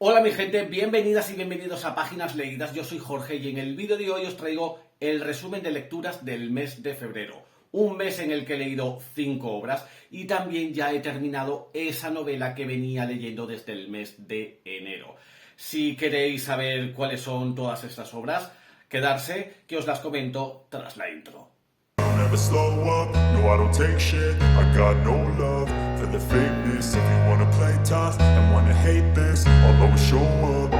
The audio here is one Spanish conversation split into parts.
Hola mi gente, bienvenidas y bienvenidos a Páginas Leídas. Yo soy Jorge y en el vídeo de hoy os traigo el resumen de lecturas del mes de febrero. Un mes en el que he leído 5 obras y también ya he terminado esa novela que venía leyendo desde el mes de enero. Si queréis saber cuáles son todas estas obras, quedarse que os las comento tras la intro. Never slow up, no I don't take shit. I got no love for the fakeness. If you wanna play tough and wanna hate this, I'll always show up.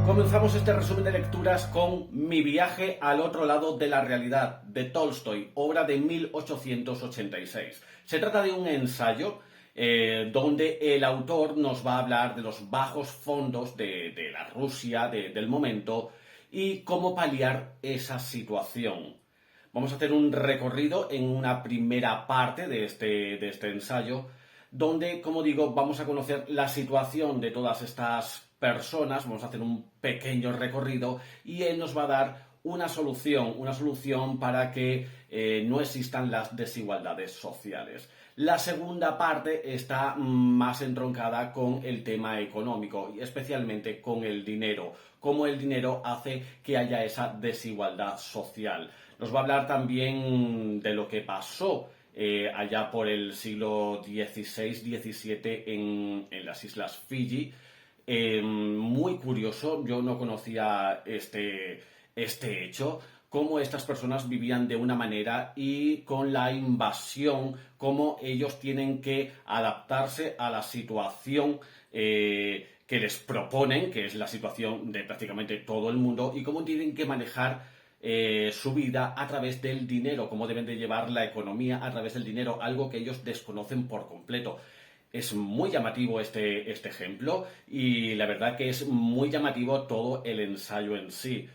Comenzamos este resumen de lecturas con Mi viaje al otro lado de la realidad, de Tolstoy, obra de 1886. Se trata de un ensayo donde el autor nos va a hablar de los bajos fondos de la Rusia del momento y cómo paliar esa situación. Vamos a hacer un recorrido en una primera parte de este ensayo, donde, como digo, vamos a conocer la situación de todas estas personas, vamos a hacer un pequeño recorrido y él nos va a dar una solución para que no existan las desigualdades sociales. La segunda parte está más entroncada con el tema económico y especialmente con el dinero, cómo el dinero hace que haya esa desigualdad social. Nos va a hablar también de lo que pasó allá por el siglo XVI-XVII en las Islas Fiji. Muy curioso, yo no conocía este hecho, cómo estas personas vivían de una manera y con la invasión, cómo ellos tienen que adaptarse a la situación que les proponen, que es la situación de prácticamente todo el mundo, y cómo tienen que manejar su vida a través del dinero, cómo deben de llevar la economía a través del dinero, algo que ellos desconocen por completo. Es muy llamativo este ejemplo y la verdad que es muy llamativo todo el ensayo en sí.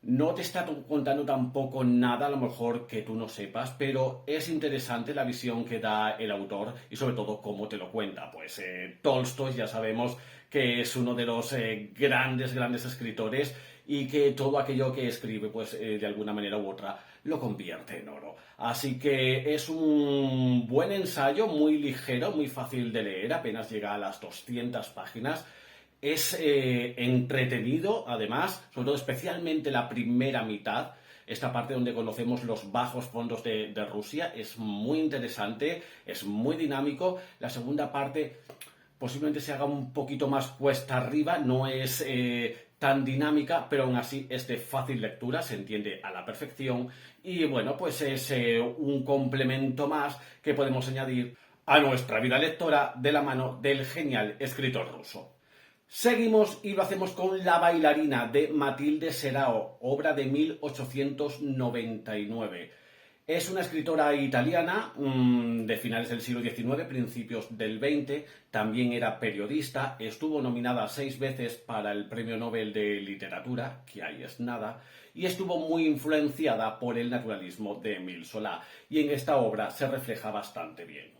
No te está contando tampoco nada, a lo mejor que tú no sepas, pero es interesante la visión que da el autor y sobre todo cómo te lo cuenta. Pues Tolstoy ya sabemos que es uno de los grandes escritores y que todo aquello que escribe, pues de alguna manera u otra, lo convierte en oro. Así que es un buen ensayo, muy ligero, muy fácil de leer, apenas llega a las 200 páginas. Es entretenido, además, sobre todo especialmente la primera mitad, esta parte donde conocemos los bajos fondos de Rusia, es muy interesante, es muy dinámico. La segunda parte posiblemente se haga un poquito más cuesta arriba, no es tan dinámica, pero aún así es de fácil lectura, se entiende a la perfección y bueno, pues es un complemento más que podemos añadir a nuestra vida lectora de la mano del genial escritor ruso. Seguimos y lo hacemos con La bailarina de Matilde Serao, obra de 1899. Es una escritora italiana de finales del siglo XIX, principios del XX. También era periodista. Estuvo nominada 6 veces para el Premio Nobel de Literatura, que ahí es nada. Y estuvo muy influenciada por el naturalismo de Émile Zola. Y en esta obra se refleja bastante bien.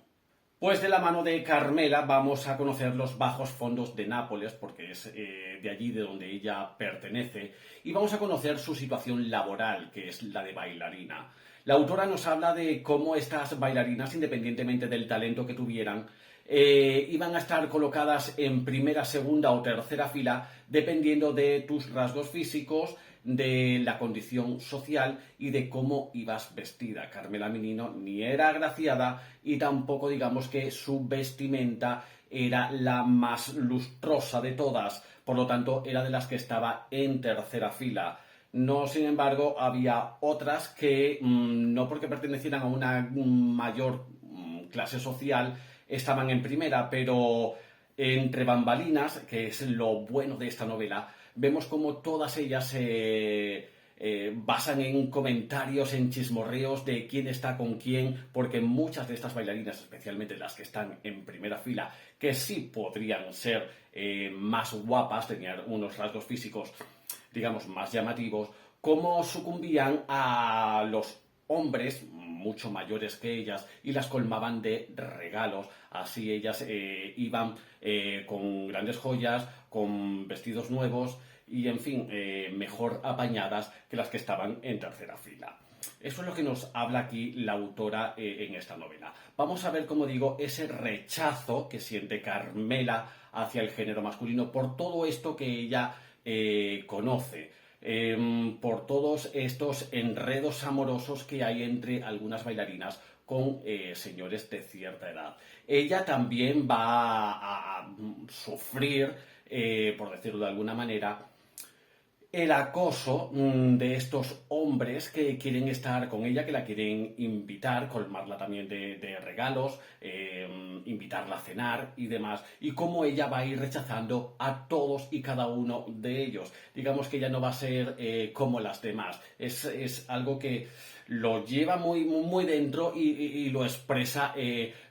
Pues de la mano de Carmela vamos a conocer los bajos fondos de Nápoles, porque es de allí de donde ella pertenece, y vamos a conocer su situación laboral, que es la de bailarina. La autora nos habla de cómo estas bailarinas, independientemente del talento que tuvieran, iban a estar colocadas en primera, segunda o tercera fila dependiendo de tus rasgos físicos, de la condición social y de cómo ibas vestida. Carmela Minino ni era agraciada y tampoco digamos que su vestimenta era la más lustrosa de todas, por lo tanto era de las que estaba en tercera fila. No, sin embargo, había otras que no porque pertenecieran a una mayor clase social estaban en primera, pero entre bambalinas, que es lo bueno de esta novela, vemos como todas ellas se basan en comentarios, en chismorreos de quién está con quién, porque muchas de estas bailarinas, especialmente las que están en primera fila, que sí podrían ser más guapas, tenían unos rasgos físicos, digamos, más llamativos, cómo sucumbían a los hombres mucho mayores que ellas y las colmaban de regalos. Así ellas iban con grandes joyas, con vestidos nuevos y, en fin, mejor apañadas que las que estaban en tercera fila. Eso es lo que nos habla aquí la autora en esta novela. Vamos a ver, como digo, ese rechazo que siente Carmela hacia el género masculino, por todo esto que ella conoce, por todos estos enredos amorosos que hay entre algunas bailarinas con señores de cierta edad. Ella también va a sufrir, por decirlo de alguna manera, el acoso de estos hombres que quieren estar con ella, que la quieren invitar, colmarla también de regalos, invitarla a cenar y demás, y cómo ella va a ir rechazando a todos y cada uno de ellos. Digamos que ella no va a ser como las demás, es algo que lo lleva muy dentro y lo expresa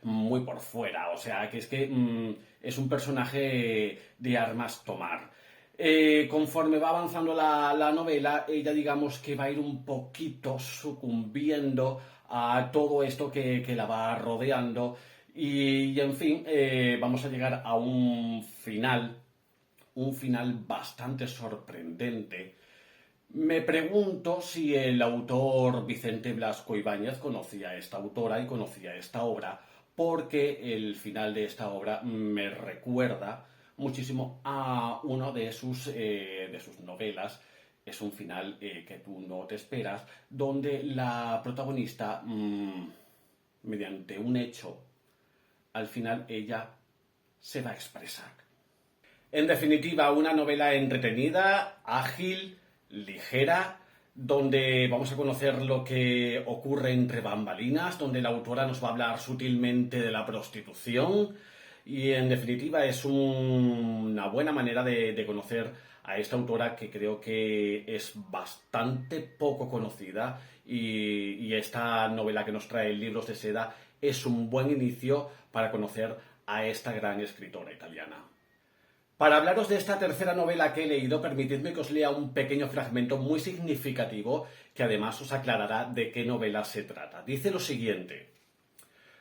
muy por fuera, o sea, que es un personaje de armas tomar. Conforme va avanzando la novela, ella digamos que va a ir un poquito sucumbiendo a todo esto que la va rodeando y en fin, vamos a llegar a un final bastante sorprendente. Me pregunto si el autor Vicente Blasco Ibáñez conocía a esta autora y conocía esta obra, porque el final de esta obra me recuerda muchísimo a una de sus novelas. Es un final que tú no te esperas, donde la protagonista, mediante un hecho, al final ella se va a expresar. En definitiva, una novela entretenida, ágil, ligera, donde vamos a conocer lo que ocurre entre bambalinas, donde la autora nos va a hablar sutilmente de la prostitución y en definitiva es una buena manera de conocer a esta autora que creo que es bastante poco conocida y esta novela que nos trae Libros de Seda es un buen inicio para conocer a esta gran escritora italiana. Para hablaros de esta tercera novela que he leído, permitidme que os lea un pequeño fragmento muy significativo que además os aclarará de qué novela se trata. Dice lo siguiente: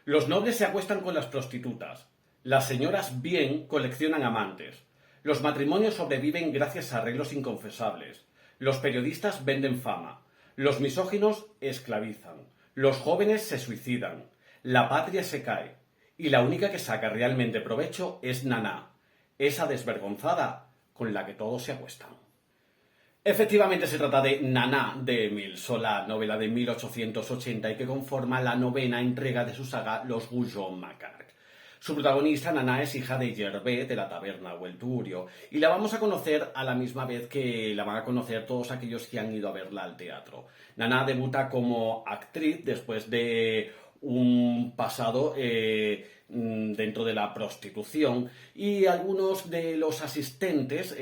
los nobles se acuestan con las prostitutas, las señoras bien coleccionan amantes, los matrimonios sobreviven gracias a arreglos inconfesables, los periodistas venden fama, los misóginos esclavizan, los jóvenes se suicidan, la patria se cae, y la única que saca realmente provecho es Naná, esa desvergonzada con la que todos se acuestan. Efectivamente se trata de Naná de Émile Zola, novela de 1880 y que conforma la novena entrega de su saga Los Goujon-Macquart. Su protagonista, Naná, es hija de Gervais de la taberna o el Tugurio y la vamos a conocer a la misma vez que la van a conocer todos aquellos que han ido a verla al teatro. Naná debuta como actriz después de un pasado dentro de la prostitución y algunos de los asistentes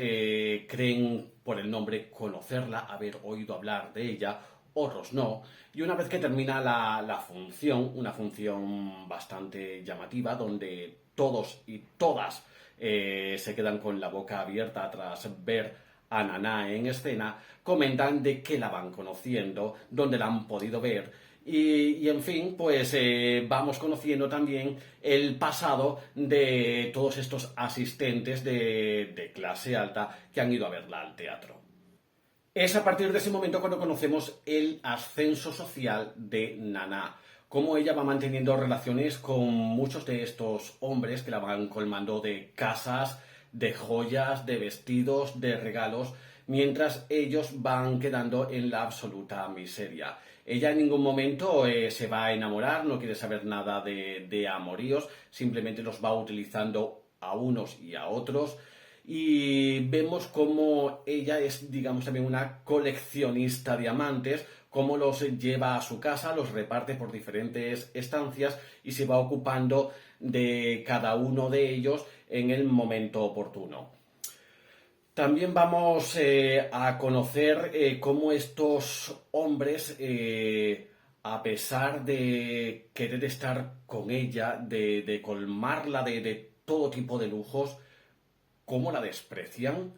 creen por el nombre conocerla, haber oído hablar de ella, otros no, y una vez que termina la función, una función bastante llamativa donde todos y todas se quedan con la boca abierta tras ver a Naná en escena, comentan de que la van conociendo, dónde la han podido ver. Y en fin, pues vamos conociendo también el pasado de todos estos asistentes de clase alta que han ido a verla al teatro. Es a partir de ese momento cuando conocemos el ascenso social de Naná, cómo ella va manteniendo relaciones con muchos de estos hombres que la van colmando de casas, de joyas, de vestidos, de regalos, mientras ellos van quedando en la absoluta miseria. Ella en ningún momento se va a enamorar, no quiere saber nada de amoríos, simplemente los va utilizando a unos y a otros. Y vemos cómo ella es, digamos, también una coleccionista de amantes, cómo los lleva a su casa, los reparte por diferentes estancias y se va ocupando de cada uno de ellos en el momento oportuno. También vamos a conocer cómo estos hombres, a pesar de querer estar con ella, de colmarla de todo tipo de lujos, cómo la desprecian,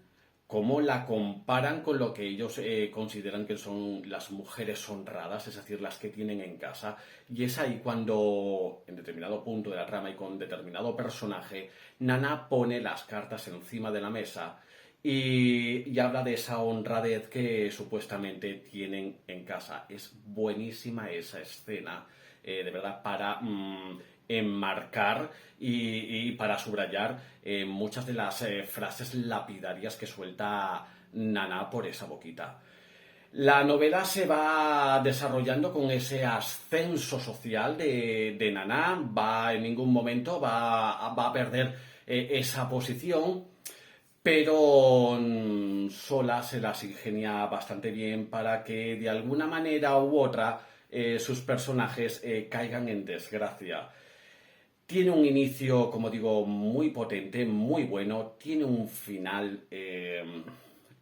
cómo la comparan con lo que ellos consideran que son las mujeres honradas, es decir, las que tienen en casa. Y es ahí cuando, en determinado punto de la trama y con determinado personaje, Naná pone las cartas encima de la mesa y habla de esa honradez que supuestamente tienen en casa. Es buenísima esa escena, de verdad, para enmarcar y para subrayar muchas de las frases lapidarias que suelta Nana por esa boquita. La novela se va desarrollando con ese ascenso social de Nana, en ningún momento va a perder esa posición, pero sola se las ingenia bastante bien para que de alguna manera u otra sus personajes caigan en desgracia. Tiene un inicio, como digo, muy potente, muy bueno. Tiene un final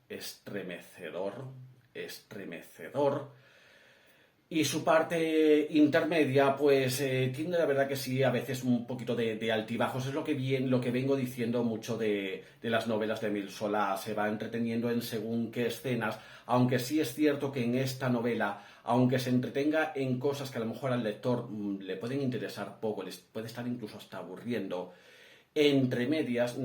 estremecedor, estremecedor. Y su parte intermedia, pues tiene la verdad que sí, a veces un poquito de altibajos. Es lo que vengo diciendo mucho de las novelas de Emile Zola. Se va entreteniendo en según qué escenas, aunque sí es cierto que en esta novela, aunque se entretenga en cosas que a lo mejor al lector le pueden interesar poco, les puede estar incluso hasta aburriendo, entre medias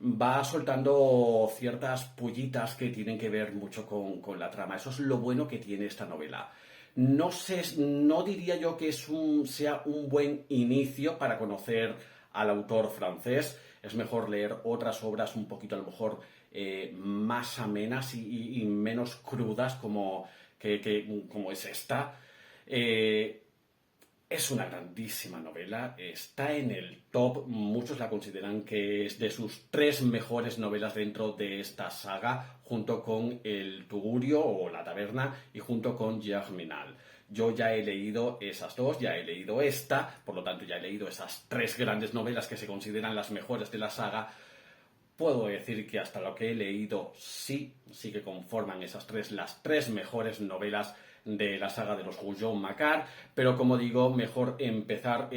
va soltando ciertas pullitas que tienen que ver mucho con la trama. Eso es lo bueno que tiene esta novela. No sé, no diría yo que sea un buen inicio para conocer al autor francés. Es mejor leer otras obras un poquito a lo mejor más amenas y menos crudas como es esta. Es una grandísima novela, está en el top, muchos la consideran que es de sus 3 mejores novelas dentro de esta saga, junto con El Tugurio o La Taberna y junto con Germinal. Yo ya he leído esas dos, ya he leído esta, por lo tanto ya he leído esas 3 grandes novelas que se consideran las mejores de la saga. Puedo decir que hasta lo que he leído sí que conforman las 3 mejores novelas de la saga de los Rougon Macquart, pero como digo, mejor empezar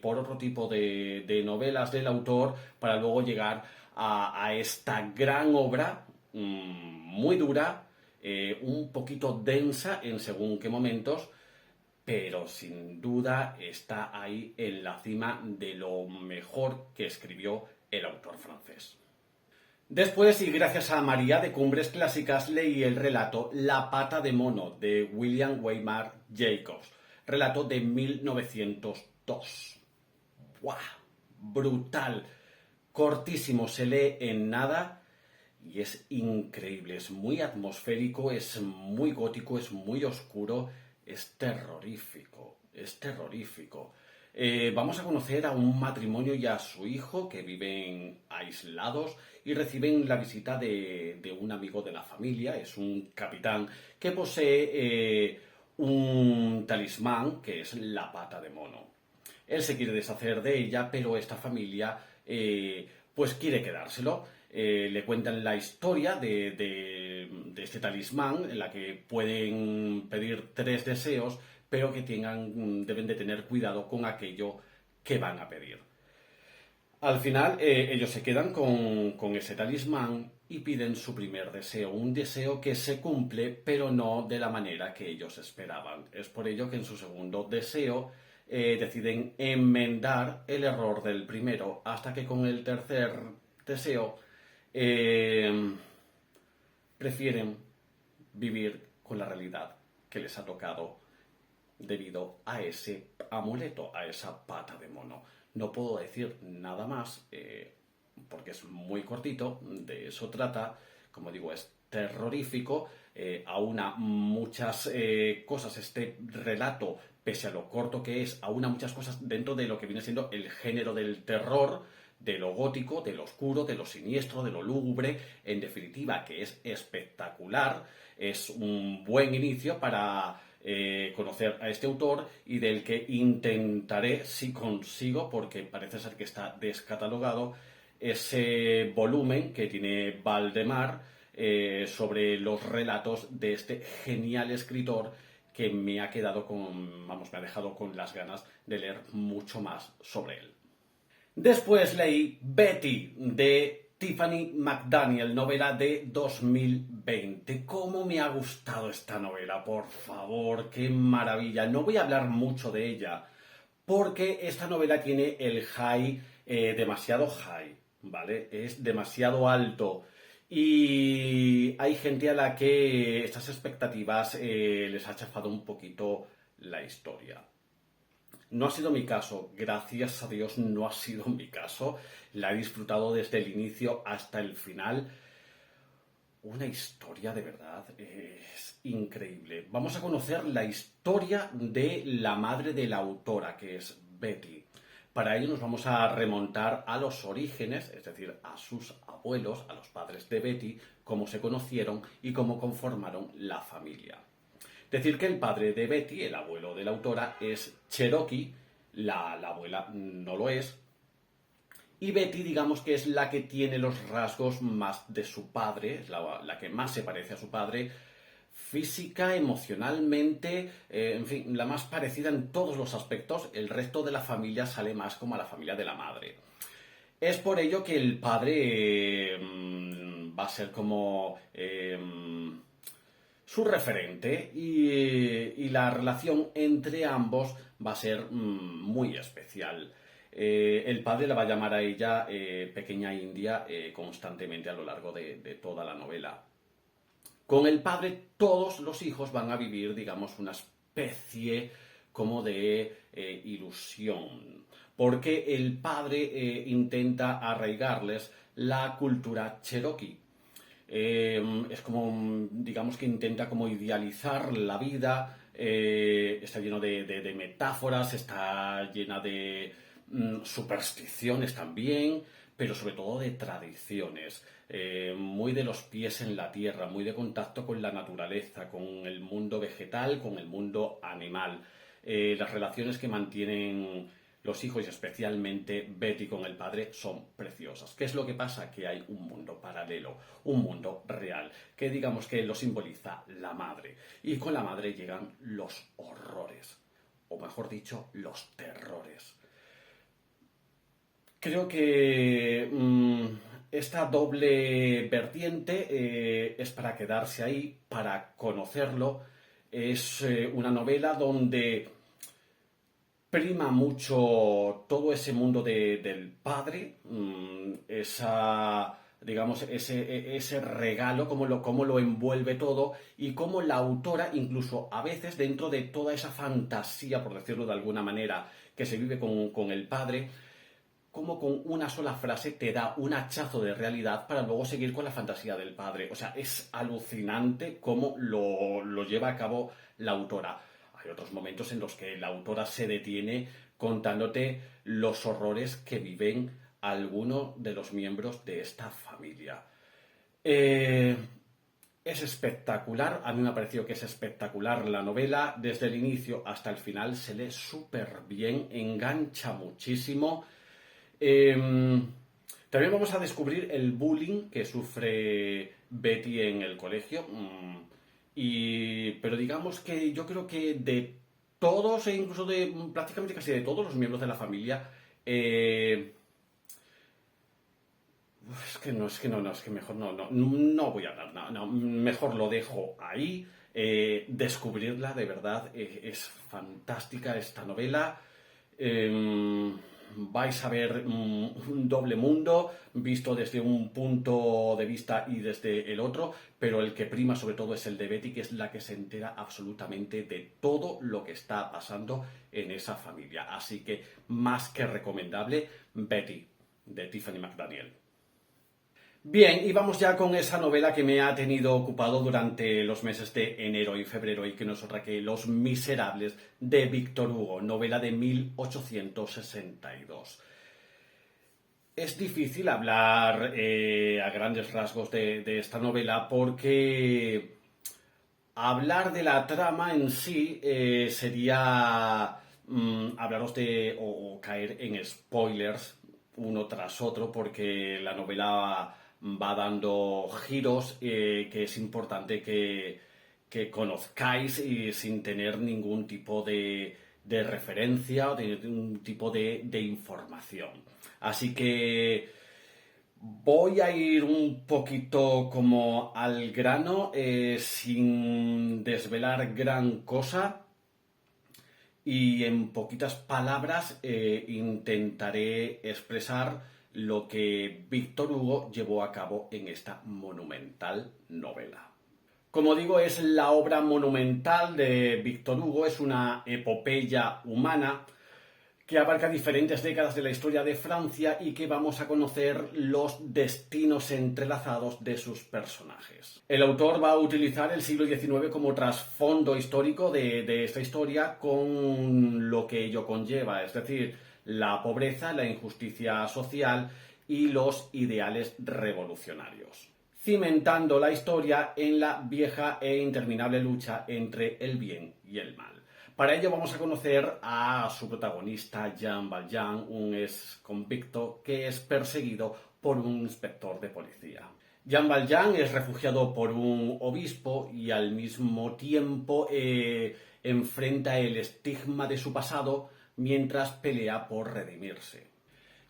por otro tipo de novelas del autor para luego llegar a esta gran obra, muy dura, un poquito densa en según qué momentos, pero sin duda está ahí en la cima de lo mejor que escribió el autor francés. Después, y gracias a María de Cumbres Clásicas, leí el relato La pata de mono de William Weimar Jacobs, relato de 1902. ¡Buah! Brutal, cortísimo, se lee en nada y es increíble, es muy atmosférico, es muy gótico, es muy oscuro, es terrorífico, es terrorífico. Vamos a conocer a un matrimonio y a su hijo que viven aislados y reciben la visita de un amigo de la familia, es un capitán que posee un talismán que es la pata de mono. Él se quiere deshacer de ella, pero esta familia pues quiere quedárselo. Le cuentan la historia de este talismán, en la que pueden pedir 3 deseos, pero que deben de tener cuidado con aquello que van a pedir. Al final, ellos se quedan con ese talismán y piden su primer deseo, un deseo que se cumple, pero no de la manera que ellos esperaban. Es por ello que en su segundo deseo deciden enmendar el error del primero, hasta que con el tercer deseo prefieren vivir con la realidad que les ha tocado debido a ese amuleto, a esa pata de mono. No puedo decir nada más porque es muy cortito, de eso trata, como digo, es terrorífico, aúna muchas cosas, este relato, pese a lo corto que es, aúna muchas cosas dentro de lo que viene siendo el género del terror, de lo gótico, de lo oscuro, de lo siniestro, de lo lúgubre, en definitiva, que es espectacular, es un buen inicio para conocer a este autor y del que intentaré, si consigo, porque parece ser que está descatalogado, ese volumen que tiene Valdemar sobre los relatos de este genial escritor que me ha dejado con las ganas de leer mucho más sobre él. Después leí Betty de Tiffany McDaniel, novela de 2020. ¿Cómo me ha gustado esta novela? Por favor, qué maravilla. No voy a hablar mucho de ella, porque esta novela tiene el high, demasiado high, ¿vale? Es demasiado alto. Y hay gente a la que estas expectativas les ha chafado un poquito la historia. No ha sido mi caso, gracias a Dios no ha sido mi caso. La he disfrutado desde el inicio hasta el final. Una historia de verdad es increíble. Vamos a conocer la historia de la madre de la autora, que es Betty. Para ello nos vamos a remontar a los orígenes, es decir, a sus abuelos, a los padres de Betty, cómo se conocieron y cómo conformaron la familia. Decir que el padre de Betty, el abuelo de la autora, es Cherokee, la abuela no lo es, y Betty, digamos que es la que tiene los rasgos más de su padre, es la que más se parece a su padre, física, emocionalmente, en fin, la más parecida en todos los aspectos. El resto de la familia sale más como a la familia de la madre. Es por ello que el padre va a ser como su referente y la relación entre ambos va a ser muy especial. El padre la va a llamar a ella Pequeña India constantemente a lo largo de toda la novela. Con el padre todos los hijos van a vivir, digamos, una especie como de ilusión, porque el padre intenta arraigarles la cultura cherokee. Es como, digamos que intenta como idealizar la vida, está lleno de metáforas, está llena de supersticiones también, pero sobre todo de tradiciones, muy de los pies en la tierra, muy de contacto con la naturaleza, con el mundo vegetal, con el mundo animal. Las relaciones que mantienen los hijos y especialmente Betty con el padre son preciosas. ¿Qué es lo que pasa? Que hay un mundo paralelo, un mundo real, que digamos que lo simboliza la madre. Y con la madre llegan los horrores, o mejor dicho, los terrores. Creo que esta doble vertiente es para quedarse ahí, para conocerlo. Es una novela donde prima mucho todo ese mundo del padre, digamos, ese regalo, cómo lo envuelve todo y cómo la autora, incluso a veces dentro de toda esa fantasía, por decirlo de alguna manera, que se vive con el padre, como con una sola frase te da un hachazo de realidad para luego seguir con la fantasía del padre. O sea, es alucinante cómo lo lleva a cabo la autora. Hay otros momentos en los que la autora se detiene contándote los horrores que viven algunos de los miembros de esta familia. Es espectacular, a mí me ha parecido que es espectacular la novela, desde el inicio hasta el final se lee súper bien, engancha muchísimo. También vamos a descubrir el bullying que sufre Betty en el colegio. Pero digamos que yo creo que de todos, e incluso de prácticamente casi de todos los miembros de la familia, es que mejor no voy a hablar, mejor lo dejo ahí. Descubrirla de verdad es fantástica esta novela. Vais a ver un doble mundo visto desde un punto de vista y desde el otro, pero el que prima sobre todo es el de Betty, que es la que se entera absolutamente de todo lo que está pasando en esa familia. Así que más que recomendable, Betty, de Tiffany McDaniel. Bien, y vamos ya con esa novela que me ha tenido ocupado durante los meses de enero y febrero y que no es otra que Los Miserables de Víctor Hugo, novela de 1862. Es difícil hablar a grandes rasgos de esta novela porque hablar de la trama en sí sería hablaros o caer en spoilers uno tras otro porque la novela va dando giros que es importante que conozcáis y sin tener ningún tipo de referencia o de ningún tipo de información. Así que voy a ir un poquito como al grano, sin desvelar gran cosa. Y en poquitas palabras intentaré expresar lo que Víctor Hugo llevó a cabo en esta monumental novela. Como digo, es la obra monumental de Víctor Hugo, es una epopeya humana que abarca diferentes décadas de la historia de Francia y que vamos a conocer los destinos entrelazados de sus personajes. El autor va a utilizar el siglo XIX como trasfondo histórico de esta historia, con lo que ello conlleva, es decir, la pobreza, la injusticia social y los ideales revolucionarios, cimentando la historia en la vieja e interminable lucha entre el bien y el mal. Para ello vamos a conocer a su protagonista, Jean Valjean, un ex convicto que es perseguido por un inspector de policía. Jean Valjean es refugiado por un obispo y al mismo tiempo enfrenta el estigma de su pasado mientras pelea por redimirse.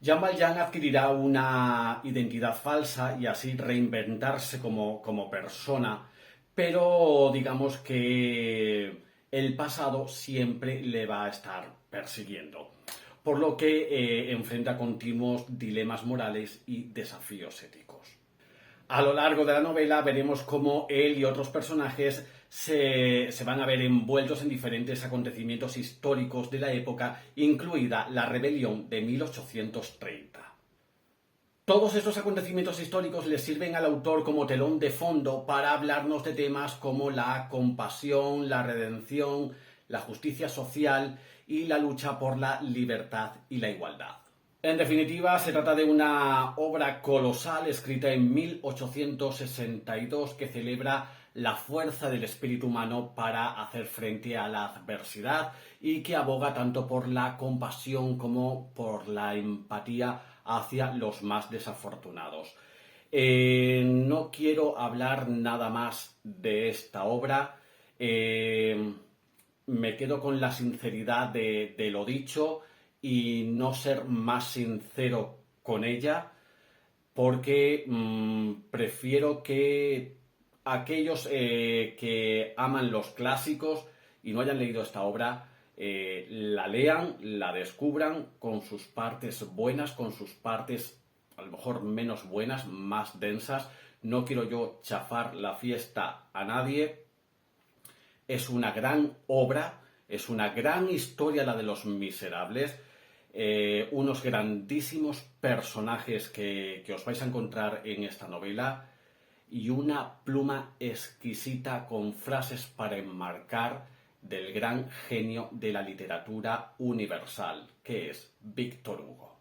Jean Valjean adquirirá una identidad falsa y así reinventarse como persona, pero digamos que el pasado siempre le va a estar persiguiendo, por lo que enfrenta continuos dilemas morales y desafíos éticos. A lo largo de la novela veremos cómo él y otros personajes se van a ver envueltos en diferentes acontecimientos históricos de la época, incluida la rebelión de 1830. Todos estos acontecimientos históricos le sirven al autor como telón de fondo para hablarnos de temas como la compasión, la redención, la justicia social y la lucha por la libertad y la igualdad. En definitiva, se trata de una obra colosal escrita en 1862 que celebra la fuerza del espíritu humano para hacer frente a la adversidad y que aboga tanto por la compasión como por la empatía hacia los más desafortunados. No quiero hablar nada más de esta obra. Me quedo con la sinceridad de lo dicho y no ser más sincero con ella, porque prefiero que aquellos que aman los clásicos y no hayan leído esta obra la lean, la descubran con sus partes buenas, con sus partes a lo mejor menos buenas, más densas. No quiero yo chafar la fiesta a nadie. Es una gran obra, es una gran historia la de Los Miserables, unos grandísimos personajes que os vais a encontrar en esta novela y una pluma exquisita con frases para enmarcar del gran genio de la literatura universal, que es Víctor Hugo.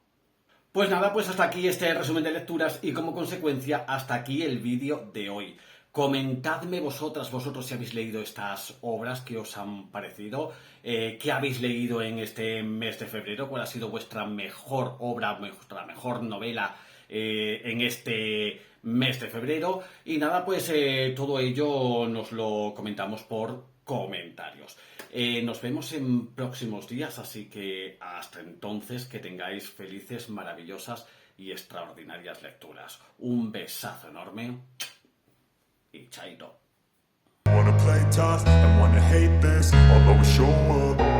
Pues nada, pues hasta aquí este resumen de lecturas y como consecuencia hasta aquí el vídeo de hoy. Comentadme vosotros si habéis leído estas obras, qué os han parecido, qué habéis leído en este mes de febrero, cuál ha sido vuestra mejor obra, vuestra mejor novela en este mes de febrero. Y nada, pues todo ello nos lo comentamos por comentarios. Nos vemos en próximos días, así que hasta entonces que tengáis felices, maravillosas y extraordinarias lecturas. Un besazo enorme y chaito. Wanna play tough and wanna hate this, I'll always show up.